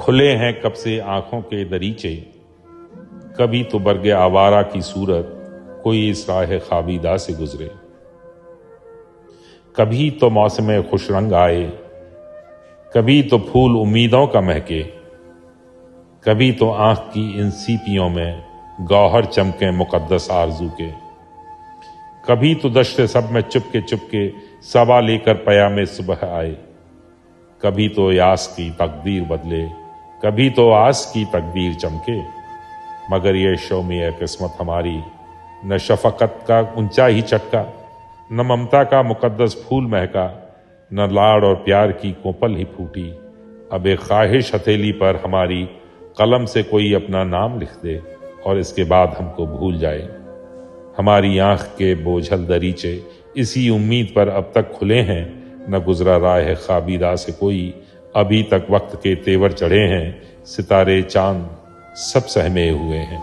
کھلے ہیں کب سے آنکھوں کے دریچے، کبھی تو برگ آوارہ کی صورت کوئی اس راہ خوابیدہ سے گزرے، کبھی تو موسم خوش رنگ آئے، کبھی تو پھول امیدوں کا مہکے، کبھی تو آنکھ کی ان سیپیوں میں گوہر چمکے مقدس آرزو کے، کبھی تو دشت سب میں چپ کے صبا لے کر پیام صبح آئے، کبھی تو یاس کی تقدیر بدلے، کبھی تو آس کی تقدیر چمکے، مگر یہ شومی قسمت ہماری نہ شفقت کا اونچا ہی چٹکا، نہ ممتا کا مقدس پھول مہکا، نہ لاڑ اور پیار کی کوپل ہی پھوٹی۔ اب ایک خواہش ہتھیلی پر ہماری قلم سے کوئی اپنا نام لکھ دے اور اس کے بعد ہم کو بھول جائے۔ ہماری آنکھ کے بوجھل دریچے اسی امید پر اب تک کھلے ہیں، نہ گزرا راہ خوابیدہ سے کوئی، ابھی تک وقت کے تیور چڑھے ہیں، ستارے چاند سب سہمے ہوئے ہیں۔